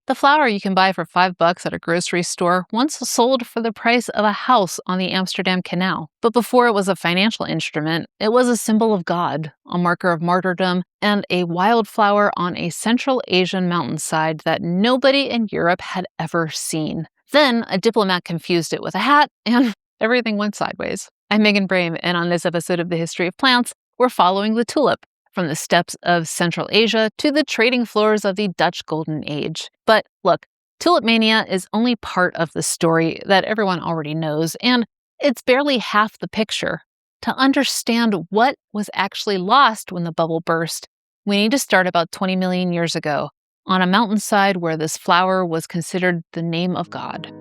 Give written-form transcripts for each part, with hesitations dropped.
The flower you can buy for $5 at a grocery store once sold for the price of a house on the Amsterdam Canal. But before it was a financial instrument, it was a symbol of God, a marker of martyrdom, and a wildflower on a Central Asian mountainside that nobody in Europe had ever seen. Then a diplomat confused it with a hat, and everything went sideways. I'm Megan Brame, and on this episode of The History of Plants, we're following the tulip, from the steppes of Central Asia to the trading floors of the Dutch Golden Age. But look, Tulip Mania is only part of the story that everyone already knows, and it's barely half the picture. To understand what was actually lost when the bubble burst, we need to start about 20 million years ago, on a mountainside where this flower was considered the name of God.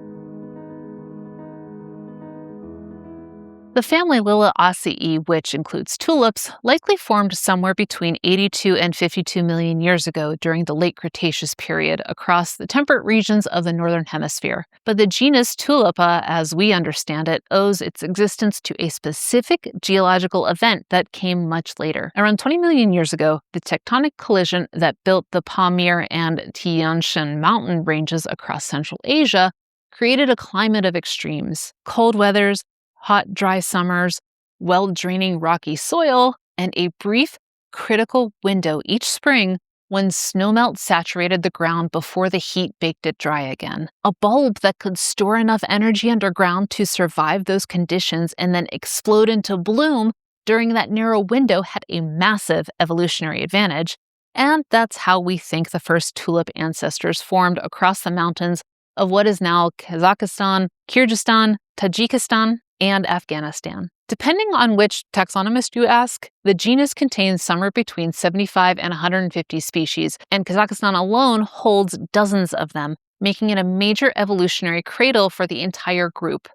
The family Liliaceae, which includes tulips, likely formed somewhere between 82 and 52 million years ago during the late Cretaceous period across the temperate regions of the Northern Hemisphere. But the genus Tulipa, as we understand it, owes its existence to a specific geological event that came much later. Around 20 million years ago, the tectonic collision that built the Pamir and Tian Shan mountain ranges across Central Asia created a climate of extremes: cold weathers, hot, dry summers, well-draining rocky soil, and a brief, critical window each spring when snowmelt saturated the ground before the heat baked it dry again. A bulb that could store enough energy underground to survive those conditions and then explode into bloom during that narrow window had a massive evolutionary advantage, and that's how we think the first tulip ancestors formed across the mountains of what is now Kazakhstan, Kyrgyzstan, Tajikistan, and Afghanistan. Depending on which taxonomist you ask, the genus contains somewhere between 75 and 150 species, and Kazakhstan alone holds dozens of them, making it a major evolutionary cradle for the entire group.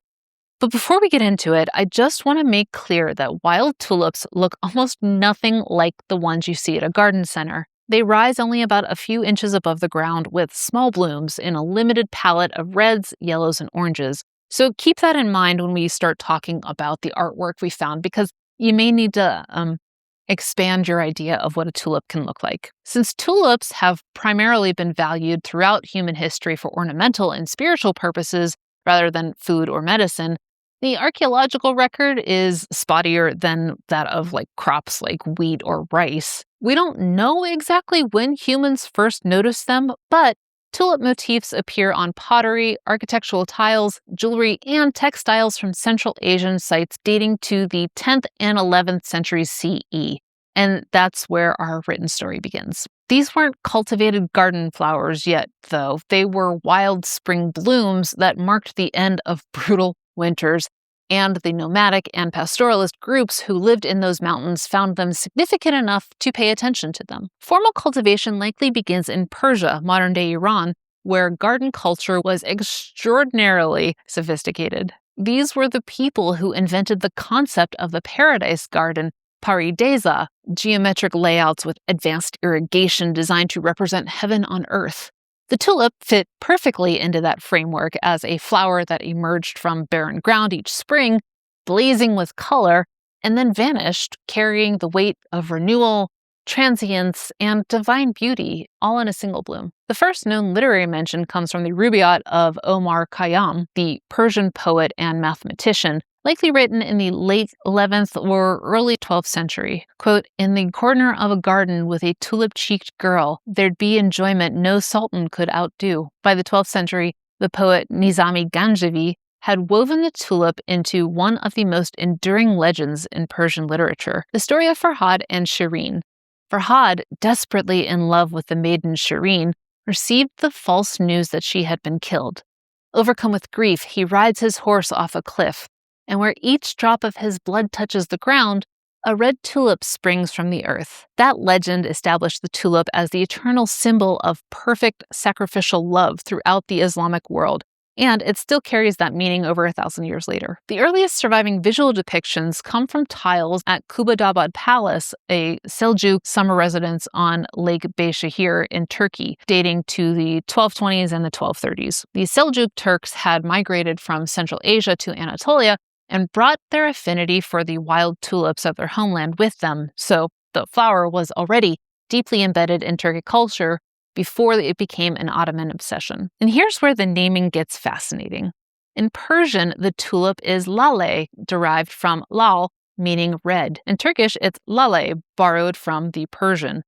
But before we get into it, I just want to make clear that wild tulips look almost nothing like the ones you see at a garden center. They rise only about a few inches above the ground with small blooms in a limited palette of reds, yellows, and oranges. So keep that in mind when we start talking about the artwork we found, because you may need to expand your idea of what a tulip can look like. Since tulips have primarily been valued throughout human history for ornamental and spiritual purposes rather than food or medicine, the archaeological record is spottier than that of crops like wheat or rice. We don't know exactly when humans first noticed them, but tulip motifs appear on pottery, architectural tiles, jewelry, and textiles from Central Asian sites dating to the 10th and 11th centuries CE. And that's where our written story begins. These weren't cultivated garden flowers yet, though. They were wild spring blooms that marked the end of brutal winters, and the nomadic and pastoralist groups who lived in those mountains found them significant enough to pay attention to them. Formal cultivation likely begins in Persia, modern-day Iran, where garden culture was extraordinarily sophisticated. These were the people who invented the concept of the paradise garden, paridesa, geometric layouts with advanced irrigation designed to represent heaven on earth. The tulip fit perfectly into that framework as a flower that emerged from barren ground each spring, blazing with color, and then vanished, carrying the weight of renewal, transience, and divine beauty, all in a single bloom. The first known literary mention comes from the Rubaiyat of Omar Khayyam, the Persian poet and mathematician, likely written in the late 11th or early 12th century. Quote, "In the corner of a garden with a tulip-cheeked girl, there'd be enjoyment no sultan could outdo." By the 12th century, the poet Nizami Ganjavi had woven the tulip into one of the most enduring legends in Persian literature, the story of Farhad and Shireen. Farhad, desperately in love with the maiden Shireen, received the false news that she had been killed. Overcome with grief, he rides his horse off a cliff, and where each drop of his blood touches the ground, a red tulip springs from the earth. That legend established the tulip as the eternal symbol of perfect sacrificial love throughout the Islamic world, and it still carries that meaning over 1,000 years later. The earliest surviving visual depictions come from tiles at Kubadabad Palace, a Seljuk summer residence on Lake Beyshehir in Turkey, dating to the 1220s and the 1230s. The Seljuk Turks had migrated from Central Asia to Anatolia and brought their affinity for the wild tulips of their homeland with them, so the flower was already deeply embedded in Turkic culture before it became an Ottoman obsession. And here's where the naming gets fascinating. In Persian, the tulip is lale, derived from lal, meaning red. In Turkish, it's lale, borrowed from the Persian.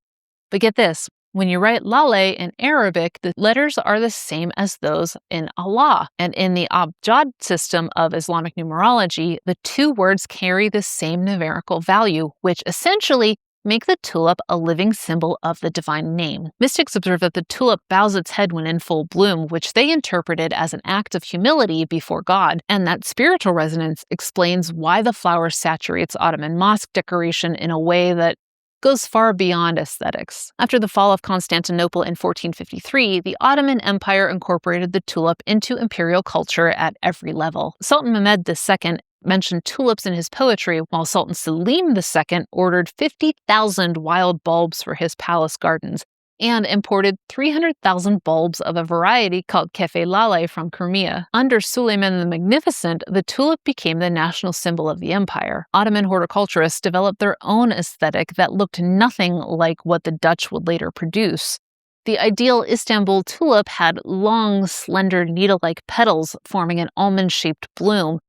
But get this, when you write lale in Arabic, the letters are the same as those in Allah. And in the abjad system of Islamic numerology, the two words carry the same numerical value, which essentially make the tulip a living symbol of the divine name. Mystics observe that the tulip bows its head when in full bloom, which they interpreted as an act of humility before God, and that spiritual resonance explains why the flower saturates Ottoman mosque decoration in a way that goes far beyond aesthetics. After the fall of Constantinople in 1453, the Ottoman Empire incorporated the tulip into imperial culture at every level. Sultan Mehmed II mentioned tulips in his poetry, while Sultan Selim II ordered 50,000 wild bulbs for his palace gardens and imported 300,000 bulbs of a variety called kefe lale from Crimea. Under Suleiman the Magnificent, the tulip became the national symbol of the empire. Ottoman horticulturists developed their own aesthetic that looked nothing like what the Dutch would later produce. The ideal Istanbul tulip had long, slender, needle-like petals forming an almond-shaped bloom,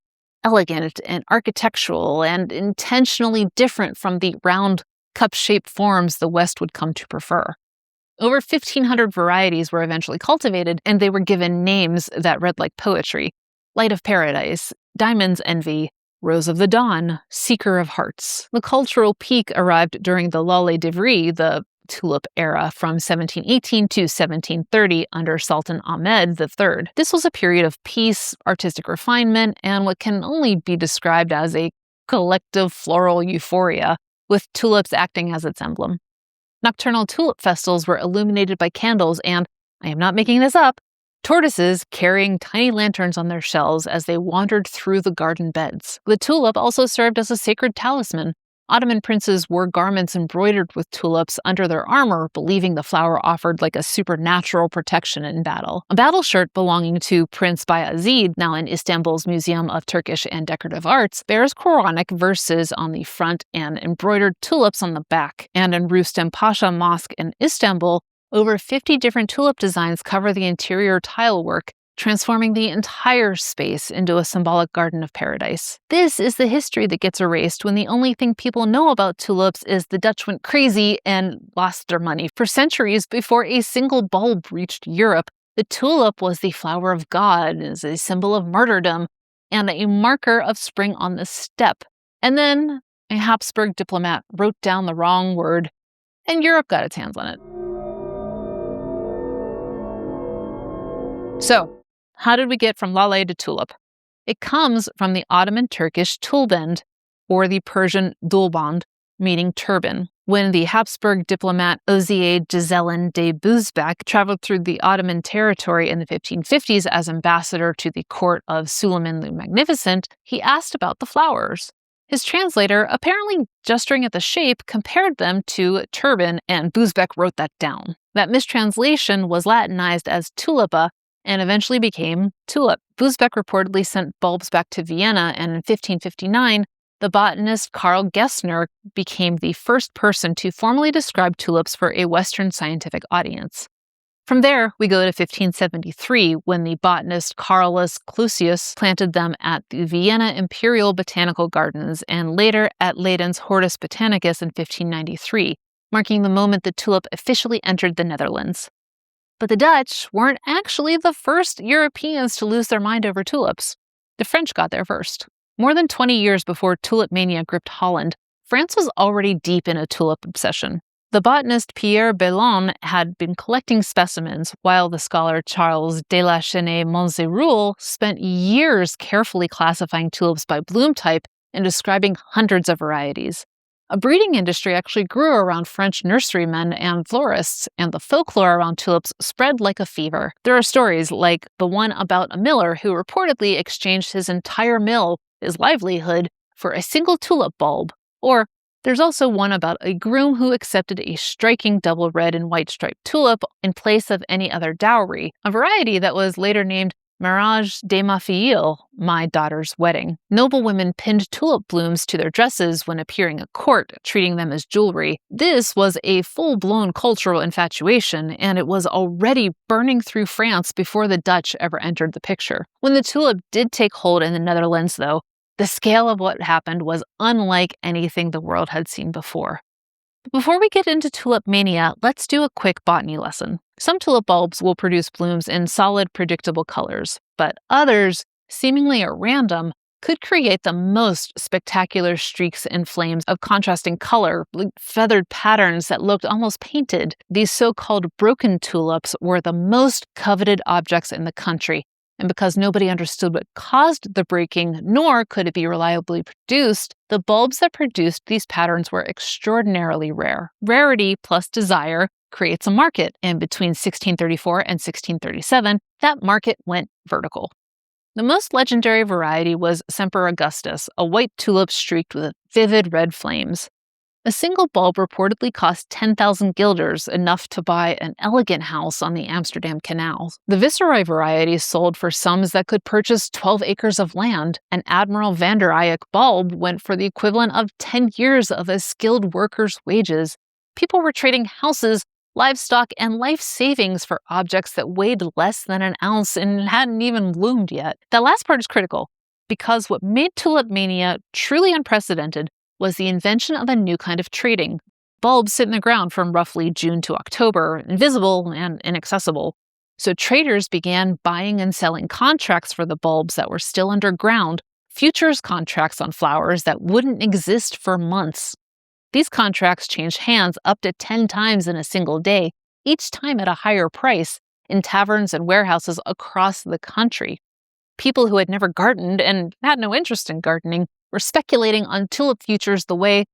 elegant and architectural and intentionally different from the round, cup-shaped forms the West would come to prefer. Over 1,500 varieties were eventually cultivated, and they were given names that read like poetry: Light of Paradise, Diamond's Envy, Rose of the Dawn, Seeker of Hearts. The cultural peak arrived during the Lale Devri, the tulip era, from 1718 to 1730 under Sultan Ahmed III. This was a period of peace, artistic refinement, and what can only be described as a collective floral euphoria, with tulips acting as its emblem. Nocturnal tulip festivals were illuminated by candles and, I am not making this up, tortoises carrying tiny lanterns on their shells as they wandered through the garden beds. The tulip also served as a sacred talisman. Ottoman princes wore garments embroidered with tulips under their armor, believing the flower offered like a supernatural protection in battle. A battle shirt belonging to Prince Bayezid, now in Istanbul's Museum of Turkish and Decorative Arts, bears Quranic verses on the front and embroidered tulips on the back. And in Rustem Pasha Mosque in Istanbul, over 50 different tulip designs cover the interior tile work, transforming the entire space into a symbolic garden of paradise. This is the history that gets erased when the only thing people know about tulips is the Dutch went crazy and lost their money. For centuries before a single bulb reached Europe, the tulip was the flower of God, as a symbol of martyrdom, and a marker of spring on the steppe. And then a Habsburg diplomat wrote down the wrong word, and Europe got its hands on it. So, how did we get from lale to tulip? It comes from the Ottoman Turkish tulband, or the Persian dulband, meaning turban. When the Habsburg diplomat Ozier Giselen de Bousbecq traveled through the Ottoman territory in the 1550s as ambassador to the court of Suleiman the Magnificent, he asked about the flowers. His translator, apparently gesturing at the shape, compared them to a turban, and Bousbecq wrote that down. That mistranslation was Latinized as tulipa, and eventually became tulip. Bousbecq reportedly sent bulbs back to Vienna, and in 1559, the botanist Karl Gessner became the first person to formally describe tulips for a Western scientific audience. From there, we go to 1573, when the botanist Carolus Clusius planted them at the Vienna Imperial Botanical Gardens, and later at Leiden's Hortus Botanicus in 1593, marking the moment the tulip officially entered the Netherlands. But the Dutch weren't actually the first Europeans to lose their mind over tulips. The French got there first. More than 20 years before Tulip Mania gripped Holland, France was already deep in a tulip obsession. The botanist Pierre Bellon had been collecting specimens, while the scholar Charles de la Chesnay-Montzeroul spent years carefully classifying tulips by bloom type and describing hundreds of varieties. A breeding industry actually grew around French nurserymen and florists, and the folklore around tulips spread like a fever. There are stories like the one about a miller who reportedly exchanged his entire mill, his livelihood, for a single tulip bulb. Or there's also one about a groom who accepted a striking double red and white striped tulip in place of any other dowry, a variety that was later named Mariage de ma fille, my daughter's wedding. Noblewomen pinned tulip blooms to their dresses when appearing at court, treating them as jewelry. This was a full-blown cultural infatuation, and it was already burning through France before the Dutch ever entered the picture. When the tulip did take hold in the Netherlands, though, the scale of what happened was unlike anything the world had seen before. Before we get into Tulip Mania, let's do a quick botany lesson. Some tulip bulbs will produce blooms in solid, predictable colors, but others, seemingly at random, could create the most spectacular streaks and flames of contrasting color, like feathered patterns that looked almost painted. These so-called broken tulips were the most coveted objects in the country, and because nobody understood what caused the breaking, nor could it be reliably produced, the bulbs that produced these patterns were extraordinarily rare. Rarity plus desire creates a market, and between 1634 and 1637, that market went vertical. The most legendary variety was Semper Augustus, a white tulip streaked with vivid red flames. A single bulb reportedly cost 10,000 guilders, enough to buy an elegant house on the Amsterdam Canal. The Viceroy variety sold for sums that could purchase 12 acres of land. An Admiral van der Eyck bulb went for the equivalent of 10 years of a skilled worker's wages. People were trading houses, livestock, and life savings for objects that weighed less than an ounce and hadn't even bloomed yet. That last part is critical, because what made Tulip Mania truly unprecedented was the invention of a new kind of trading. Bulbs sit in the ground from roughly June to October, invisible and inaccessible. So traders began buying and selling contracts for the bulbs that were still underground, futures contracts on flowers that wouldn't exist for months. These contracts changed hands up to 10 times in a single day, each time at a higher price, in taverns and warehouses across the country. People who had never gardened and had no interest in gardening were speculating on tulip futures the way,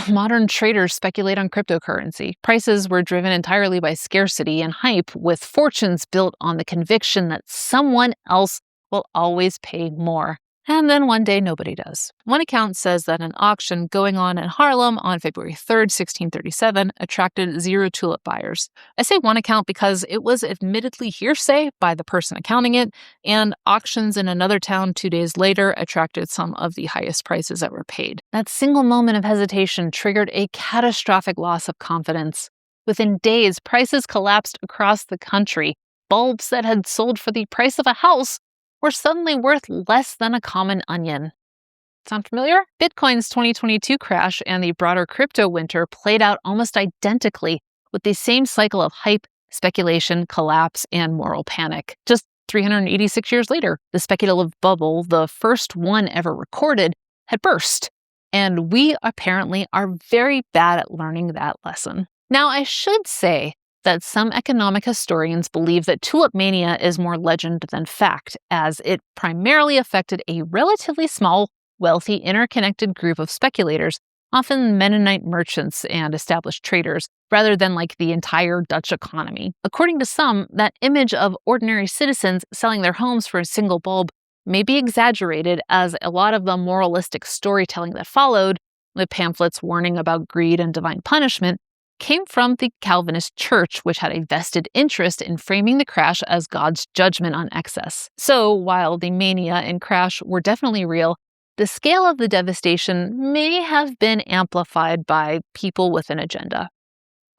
modern traders speculate on cryptocurrency. Prices were driven entirely by scarcity and hype, with fortunes built on the conviction that someone else will always pay more. And then one day, nobody does. One account says that an auction going on in Haarlem on February 3rd, 1637, attracted 0 tulip buyers. I say one account because it was admittedly hearsay by the person accounting it, and auctions in another town 2 days later attracted some of the highest prices that were paid. That single moment of hesitation triggered a catastrophic loss of confidence. Within days, prices collapsed across the country. Bulbs that had sold for the price of a house were suddenly worth less than a common onion. Sound familiar? Bitcoin's 2022 crash and the broader crypto winter played out almost identically, with the same cycle of hype, speculation, collapse, and moral panic. Just 386 years later, the speculative bubble, the first one ever recorded, had burst. And we apparently are very bad at learning that lesson. Now, I should say that some economic historians believe that Tulip Mania is more legend than fact, as it primarily affected a relatively small, wealthy, interconnected group of speculators, often Mennonite merchants and established traders, rather than like the entire Dutch economy. According to some, that image of ordinary citizens selling their homes for a single bulb may be exaggerated, as a lot of the moralistic storytelling that followed, the pamphlets warning about greed and divine punishment, came from the Calvinist Church, which had a vested interest in framing the crash as God's judgment on excess. So, while the mania and crash were definitely real, the scale of the devastation may have been amplified by people with an agenda.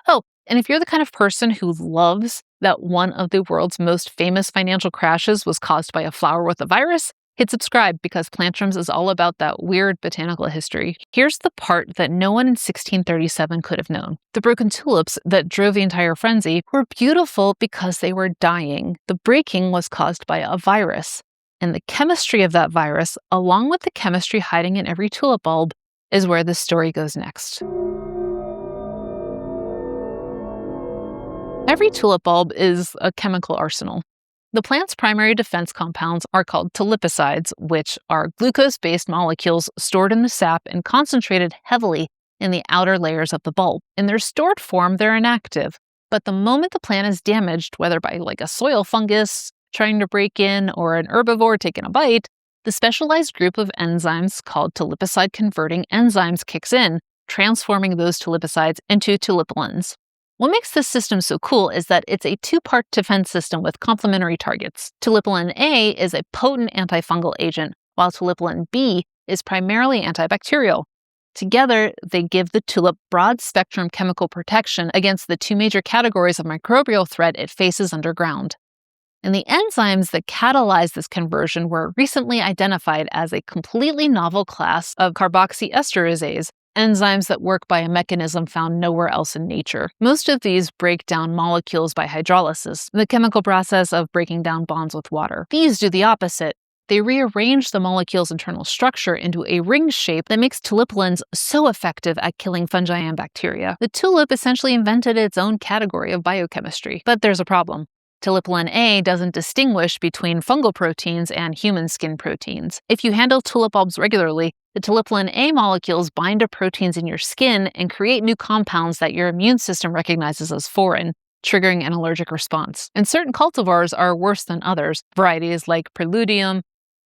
Oh, and if you're the kind of person who loves that one of the world's most famous financial crashes was caused by a flower with a virus, hit subscribe, because Plantrums is all about that weird botanical history. Here's the part that no one in 1637 could have known. The broken tulips that drove the entire frenzy were beautiful because they were dying. The breaking was caused by a virus. And the chemistry of that virus, along with the chemistry hiding in every tulip bulb, is where the story goes next. Every tulip bulb is a chemical arsenal. The plant's primary defense compounds are called tulipicides, which are glucose-based molecules stored in the sap and concentrated heavily in the outer layers of the bulb. In their stored form, they're inactive. But the moment the plant is damaged, whether by like a soil fungus trying to break in or an herbivore taking a bite, the specialized group of enzymes called tulipicide-converting enzymes kicks in, transforming those tulipicides into tulipolins. What makes this system so cool is that it's a two-part defense system with complementary targets. Tulipolin A is a potent antifungal agent, while tulipolin B is primarily antibacterial. Together, they give the tulip broad-spectrum chemical protection against the two major categories of microbial threat it faces underground. And the enzymes that catalyze this conversion were recently identified as a completely novel class of carboxyesteroids, enzymes that work by a mechanism found nowhere else in nature. Most of these break down molecules by hydrolysis, the chemical process of breaking down bonds with water. These do the opposite. They rearrange the molecule's internal structure into a ring shape that makes tulipolins so effective at killing fungi and bacteria. The tulip essentially invented its own category of biochemistry. But there's a problem. Tulipolin A doesn't distinguish between fungal proteins and human skin proteins. If you handle tulip bulbs regularly, the tulipolin A molecules bind to proteins in your skin and create new compounds that your immune system recognizes as foreign, triggering an allergic response. And certain cultivars are worse than others. Varieties like Preludium,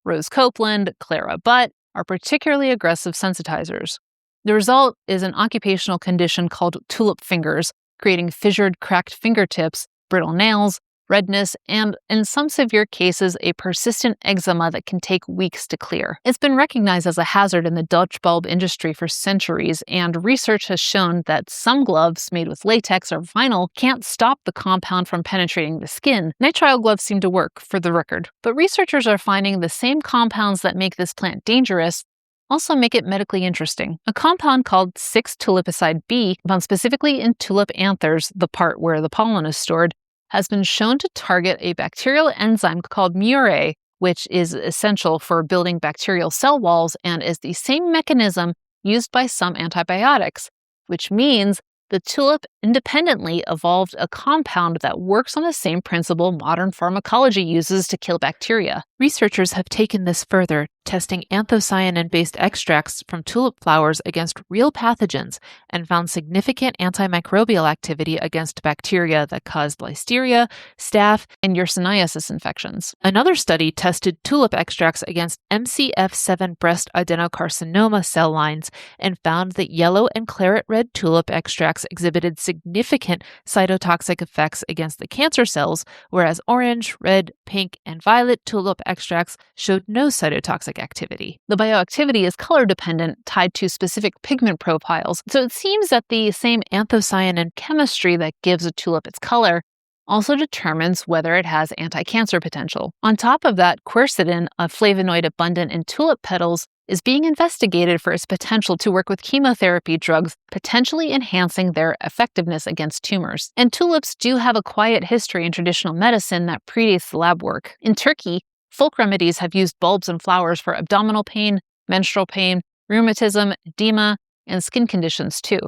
Rose Copeland, Clara Butt are particularly aggressive sensitizers. The result is an occupational condition called tulip fingers, creating fissured, cracked fingertips, brittle nails, redness, and in some severe cases, a persistent eczema that can take weeks to clear. It's been recognized as a hazard in the Dutch bulb industry for centuries, and research has shown that some gloves made with latex or vinyl can't stop the compound from penetrating the skin. Nitrile gloves seem to work, for the record, but researchers are finding the same compounds that make this plant dangerous also make it medically interesting. A compound called 6-tulipicide B, found specifically in tulip anthers, the part where the pollen is stored, has been shown to target a bacterial enzyme called murare, which is essential for building bacterial cell walls and is the same mechanism used by some antibiotics, which means the tulip independently evolved a compound that works on the same principle modern pharmacology uses to kill bacteria. Researchers have taken this further, testing anthocyanin-based extracts from tulip flowers against real pathogens and found significant antimicrobial activity against bacteria that caused listeria, staph, and Yersiniosis infections. Another study tested tulip extracts against MCF7 breast adenocarcinoma cell lines and found that yellow and claret red tulip extracts exhibited significant cytotoxic effects against the cancer cells, whereas orange, red, pink, and violet tulip extracts showed no cytotoxic activity. The bioactivity is color-dependent, tied to specific pigment profiles, so it seems that the same anthocyanin chemistry that gives a tulip its color also determines whether it has anti-cancer potential. On top of that, quercetin, a flavonoid abundant in tulip petals, is being investigated for its potential to work with chemotherapy drugs, potentially enhancing their effectiveness against tumors. And tulips do have a quiet history in traditional medicine that predates the lab work. In Turkey, folk remedies have used bulbs and flowers for abdominal pain, menstrual pain, rheumatism, edema, and skin conditions too.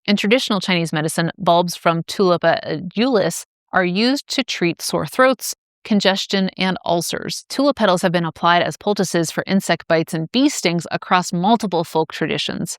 In traditional Chinese medicine, bulbs from Tulipa edulis are used to treat sore throats, congestion, and ulcers. Tulip petals have been applied as poultices for insect bites and bee stings across multiple folk traditions.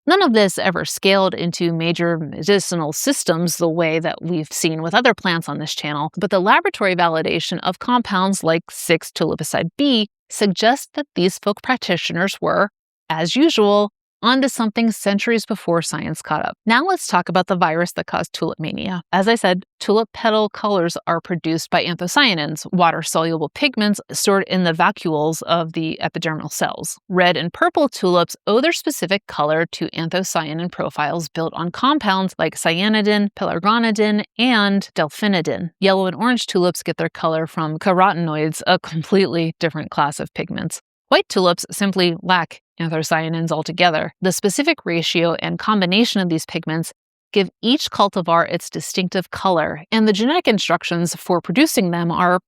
None of this ever scaled into major medicinal systems the way that we've seen with other plants on this channel, but the laboratory validation of compounds like 6-tulipicide B suggests that these folk practitioners were, as usual, onto something centuries before science caught up. Now let's talk about the virus that caused tulip mania. As I said, tulip petal colors are produced by anthocyanins, water-soluble pigments stored in the vacuoles of the epidermal cells. Red and purple tulips owe their specific color to anthocyanin profiles built on compounds like cyanidin, pelargonidin, and delphinidin. Yellow and orange tulips get their color from carotenoids, a completely different class of pigments. White tulips simply lack anthocyanins altogether. The specific ratio and combination of these pigments give each cultivar its distinctive color, and the genetic instructions for producing them are,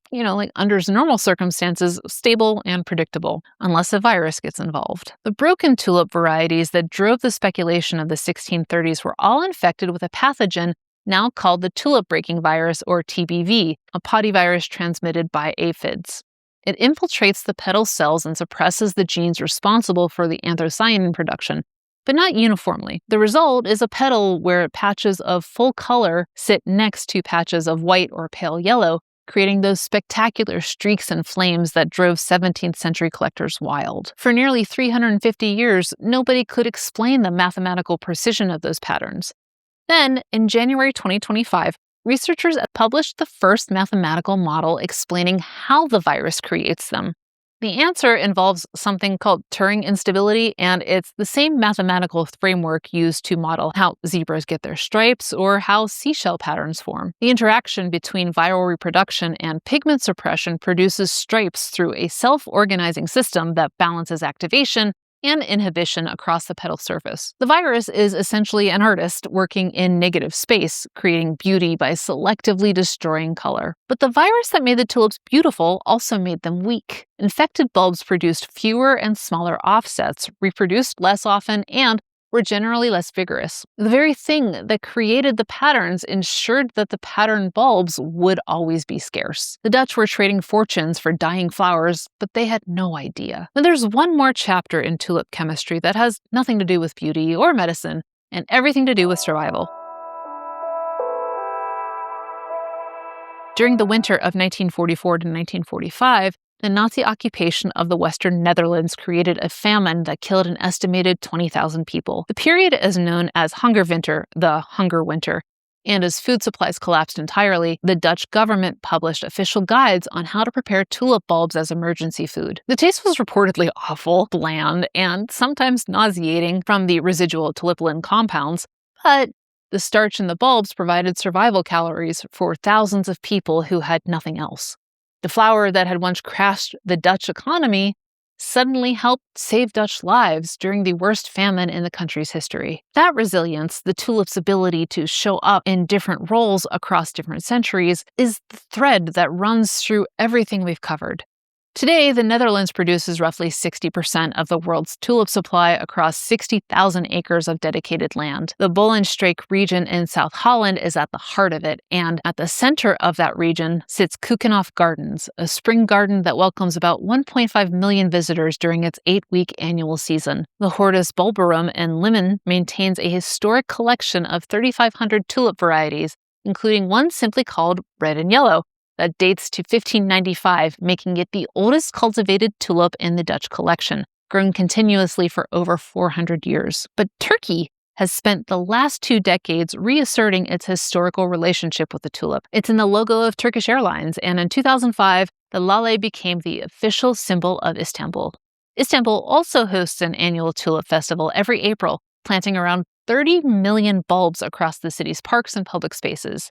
under normal circumstances, stable and predictable, unless a virus gets involved. The broken tulip varieties that drove the speculation of the 1630s were all infected with a pathogen now called the tulip-breaking virus, or TBV, a potyvirus transmitted by aphids. It infiltrates the petal cells and suppresses the genes responsible for the anthocyanin production, but not uniformly. The result is a petal where patches of full color sit next to patches of white or pale yellow, creating those spectacular streaks and flames that drove 17th century collectors wild. For nearly 350 years, nobody could explain the mathematical precision of those patterns. Then, in January 2025, researchers published the first mathematical model explaining how the virus creates them. The answer involves something called Turing instability, and it's the same mathematical framework used to model how zebras get their stripes or how seashell patterns form. The interaction between viral reproduction and pigment suppression produces stripes through a self-organizing system that balances activation and inhibition across the petal surface. The virus is essentially an artist working in negative space, creating beauty by selectively destroying color. But the virus that made the tulips beautiful also made them weak. Infected bulbs produced fewer and smaller offsets, reproduced less often, and were generally less vigorous. The very thing that created the patterns ensured that the patterned bulbs would always be scarce. The Dutch were trading fortunes for dying flowers, but they had no idea. Now, there's one more chapter in tulip chemistry that has nothing to do with beauty or medicine, and everything to do with survival. During the winter of 1944 to 1945, the Nazi occupation of the Western Netherlands created a famine that killed an estimated 20,000 people. The period is known as Hungerwinter, the Hunger Winter, and as food supplies collapsed entirely, the Dutch government published official guides on how to prepare tulip bulbs as emergency food. The taste was reportedly awful, bland, and sometimes nauseating from the residual tulipolin compounds, but the starch in the bulbs provided survival calories for thousands of people who had nothing else. The flower that had once crashed the Dutch economy suddenly helped save Dutch lives during the worst famine in the country's history. That resilience, the tulip's ability to show up in different roles across different centuries, is the thread that runs through everything we've covered. Today, the Netherlands produces roughly 60% of the world's tulip supply across 60,000 acres of dedicated land. The Bollenstreek region in South Holland is at the heart of it, and at the center of that region sits Keukenhof Gardens, a spring garden that welcomes about 1.5 million visitors during its 8-week annual season. The Hortus bulbarum in Limmen maintains a historic collection of 3,500 tulip varieties, including one simply called red and yellow, that dates to 1595, making it the oldest cultivated tulip in the Dutch collection, grown continuously for over 400 years. But Turkey has spent the last 2 decades reasserting its historical relationship with the tulip. It's in the logo of Turkish Airlines, and in 2005, the lale became the official symbol of Istanbul. Istanbul also hosts an annual tulip festival every April, planting around 30 million bulbs across the city's parks and public spaces.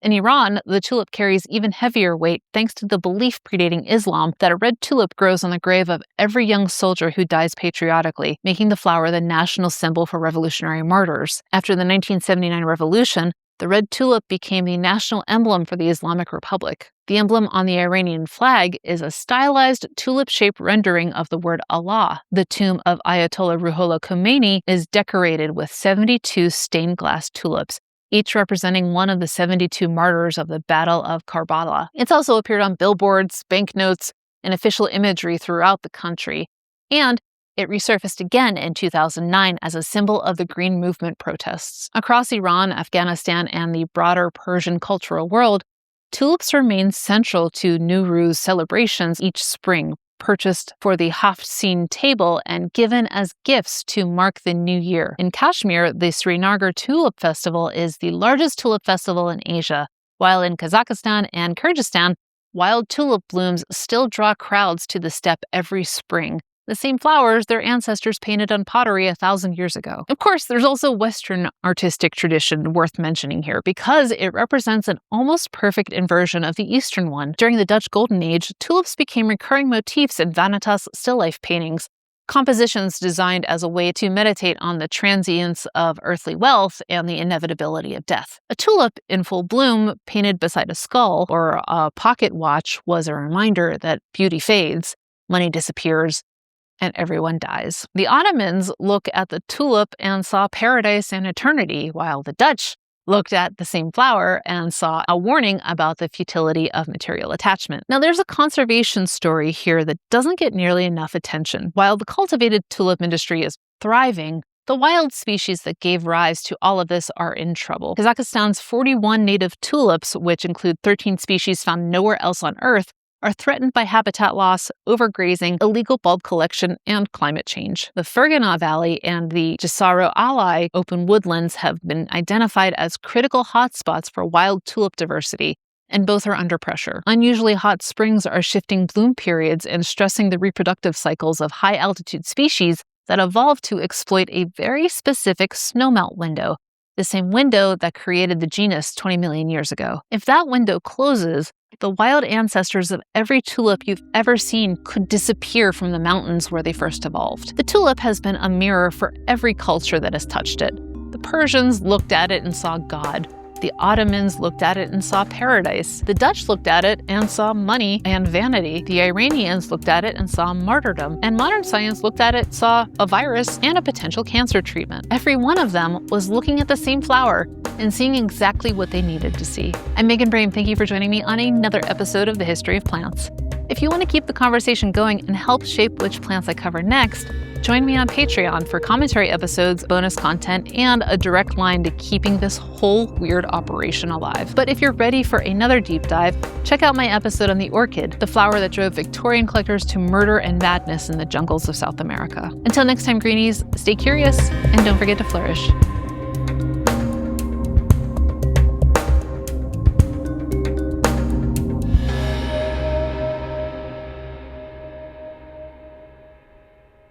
In Iran, the tulip carries even heavier weight thanks to the belief predating Islam that a red tulip grows on the grave of every young soldier who dies patriotically, making the flower the national symbol for revolutionary martyrs. After the 1979 revolution, the red tulip became the national emblem for the Islamic Republic. The emblem on the Iranian flag is a stylized tulip-shaped rendering of the word Allah. The tomb of Ayatollah Ruhollah Khomeini is decorated with 72 stained glass tulips, each representing one of the 72 martyrs of the Battle of Karbala. It's also appeared on billboards, banknotes, and official imagery throughout the country. And it resurfaced again in 2009 as a symbol of the Green Movement protests. Across Iran, Afghanistan, and the broader Persian cultural world, tulips remain central to Nowruz celebrations each spring, purchased for the Hafsin table and given as gifts to mark the new year. In Kashmir, the Srinagar Tulip Festival is the largest tulip festival in Asia, while in Kazakhstan and Kyrgyzstan, wild tulip blooms still draw crowds to the steppe every spring, the same flowers their ancestors painted on pottery 1,000 years ago. Of course, there's also Western artistic tradition worth mentioning here because it represents an almost perfect inversion of the Eastern one. During the Dutch Golden Age, tulips became recurring motifs in vanitas still life paintings, compositions designed as a way to meditate on the transience of earthly wealth and the inevitability of death. A tulip in full bloom, painted beside a skull or a pocket watch, was a reminder that beauty fades, money disappears, and everyone dies. The Ottomans looked at the tulip and saw paradise and eternity, while the Dutch looked at the same flower and saw a warning about the futility of material attachment. Now, there's a conservation story here that doesn't get nearly enough attention. While the cultivated tulip industry is thriving, the wild species that gave rise to all of this are in trouble. Kazakhstan's 41 native tulips, which include 13 species found nowhere else on Earth, are threatened by habitat loss, overgrazing, illegal bulb collection, and climate change. The Fergana Valley and the Gisaro Alai open woodlands have been identified as critical hotspots for wild tulip diversity, and both are under pressure. Unusually hot springs are shifting bloom periods and stressing the reproductive cycles of high-altitude species that evolved to exploit a very specific snowmelt window, the same window that created the genus 20 million years ago. If that window closes, the wild ancestors of every tulip you've ever seen could disappear from the mountains where they first evolved. The tulip has been a mirror for every culture that has touched it. The Persians looked at it and saw God. The Ottomans looked at it and saw paradise. The Dutch looked at it and saw money and vanity. The Iranians looked at it and saw martyrdom. And modern science looked at it, saw a virus and a potential cancer treatment. Every one of them was looking at the same flower and seeing exactly what they needed to see. I'm Megan Brame. Thank you for joining me on another episode of The History of Plants. If you want to keep the conversation going and help shape which plants I cover next, join me on Patreon for commentary episodes, bonus content, and a direct line to keeping this whole weird operation alive. But if you're ready for another deep dive, check out my episode on the orchid, the flower that drove Victorian collectors to murder and madness in the jungles of South America. Until next time, greenies, stay curious and don't forget to flourish.